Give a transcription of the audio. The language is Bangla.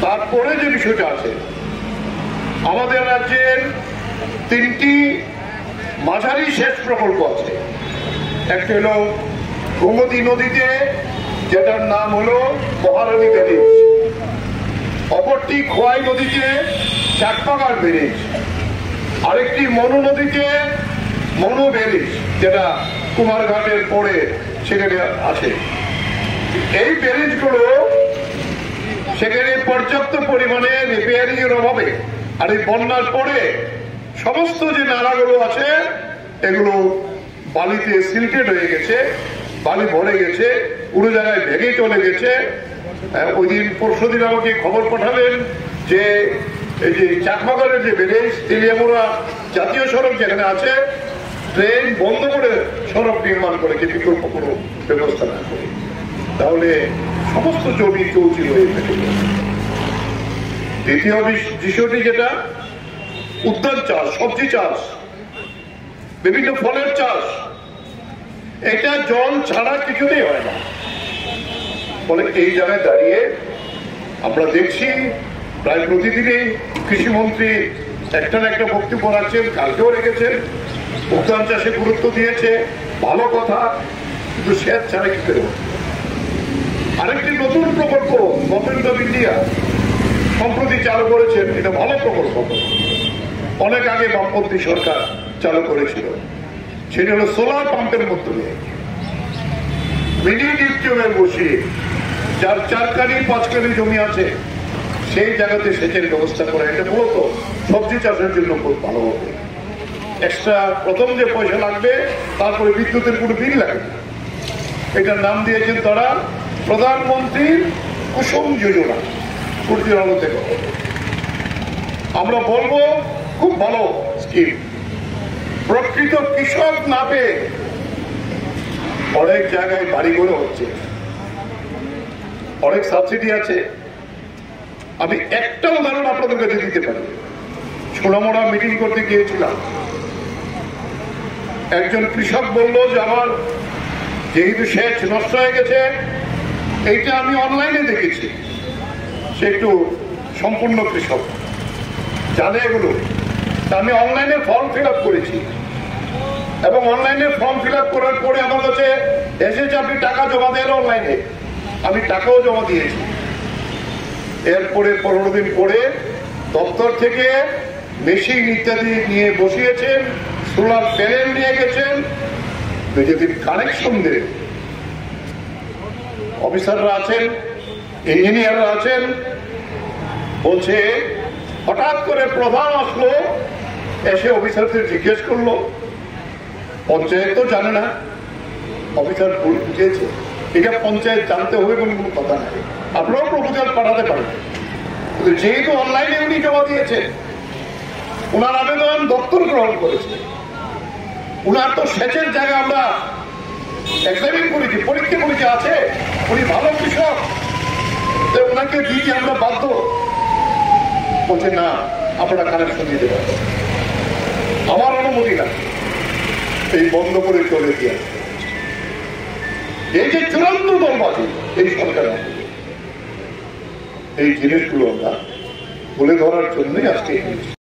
তারপরে যে বিষয়টা আছে, আমাদের রাজ্যের 3টি মাঝারি সেচ প্রকল্প আছে। একটা হলো গোমতী নদীতে, যেটার নাম হলো মহারানী ব্যারেজ। অপরটি খোয়াই নদীতে চাকপাগার ব্যারেজ। আরেকটি মনু নদীতে মনু ব্যারেজ, যেটা কুমারঘাটের পরে সেখানে আছে। এই ব্যারেজগুলো সেখানে পর্যাপ্ত পরিমাণে রিপেয়ারিং এর অভাবে আর এই বন্যার পরে সমস্ত যে নালাগুলো আছে এগুলো বালিতে সিল্টেড হয়ে গেছে, বালি ভরে গেছে, পুরো জায়গায় ভেঙে চলে গেছে। ওই দিন পরশুদিন আমাকে খবর পাঠালেন যে এই যে চাকমাগারের যে ব্যারেজ, তেলিয়ামুড়া জাতীয় সড়ক যেখানে আছে, ট্রেন বন্ধ করে সড়ক নির্মাণ করেছে বিকল্প কোনো ব্যবস্থা না করে। তাহলে সমস্ত জমি চৌচির হয়ে থাকে। দ্বিতীয় বিষয়টি যেটা উদ্যান চাষ, সবজি চাষ, বিভিন্ন ফলের চাষ, এটা জল ছাড়া কিছুতেই হয় না। ফলে এই জায়গায় দাঁড়িয়ে আমরা দেখছি প্রায় প্রতিদিনই কৃষিমন্ত্রী একটা না একটা বক্তব্য রাখছেন, কালকেও রেখেছেন, উদ্যান চাষে গুরুত্ব দিয়েছে, ভালো কথা, কিন্তু সেচ ছাড়া কি করে। আরেকটি নতুন প্রকল্প গভর্নমেন্ট অফ ইন্ডিয়া সম্প্রতি চালু করেছেন, এটা ভালো প্রকল্প, অনেক আগে বামপন্থী সরকার চালু করেছিল। সেটা হলো সোলার পাম্পের মাধ্যমে মিনি ডিপ টিউবে বসিয়ে যার 4 কানি 5 কানি জমি আছে সেই জায়গাতে সেচের ব্যবস্থা করা। এটা মূলত সবজি চাষের জন্য খুব ভালো হবে। এক্সট্রা প্রথম যে পয়সা লাগবে, তারপরে বিদ্যুতের কোনো বিল লাগবে না। এটার নাম দিয়েছেন তারা প্রধানমন্ত্রীর কুসুম যোজনা। সূর্যের আলো থেকে আমরা বলবো খুব ভালো স্কিম। প্রকৃত কৃষক না পেয়ে অনেক জায়গায় বাড়িঘর হচ্ছে, অনেক সাবসিডি আছে। আমি একটা উদাহরণ আপনাদের কাছে দিতে পারি। সোনামুড়া মিটিং করতে গিয়েছিলাম, একজন কৃষক বলল যে আমার যেহেতু সেচ নষ্ট হয়ে গেছে, এইটা আমি অনলাইনে দেখেছি। সে একটু সম্পূর্ণ কৃষক, জানে এগুলো। আমি অনলাইনে ফর্ম ফিল আপ করেছি এবং অনলাইনে ফর্ম ফিল আপ করার পরে আমার কাছে এসেছে আপনি টাকা জমা দেন অনলাইনে। আমি টাকাও জমা দিয়েছি। এরপরে 15 দিন পরে দপ্তর থেকে মেশিন ইত্যাদি নিয়ে বসিয়েছেন, সোলার প্যানেল নিয়ে গেছেন। যেদিন কানেকশন দেন অফিসাররা আছেন, ইঞ্জিনিয়াররা আছেন, বলছে হঠাৎ করে প্রধান আসলো, এসে অফিসারদের জিজ্ঞেস করলো, পঞ্চায়েত তো জানে না, অফিসার ভুল বুঝিয়েছে। এটা পঞ্চায়েত জানতে হবে কোনো কথা নাই, আপনারাও প্রপোজাল পাঠাতে পারেন। যেহেতু অনলাইনে উনি জমা দিয়েছে, ওনার আবেদন দপ্তর গ্রহণ করেছে, উনার তো সেচের জায়গা আমরা এক্সামিন করেছি, পরীক্ষা করেছি, আছে, উনি ভালো কৃষক, ওনাকে দিতে আমরা বাধ্য। বলছে না, আপনারা কানেকশন দিতে পারেন, আমার অনুমতি না, এই বন্ধ করে চলে দিয়ে। এই যে চূড়ান্ত দলবাজি এই সরকারের, এই জিনিসগুলো আমরা তুলে ধরার জন্যই আজকে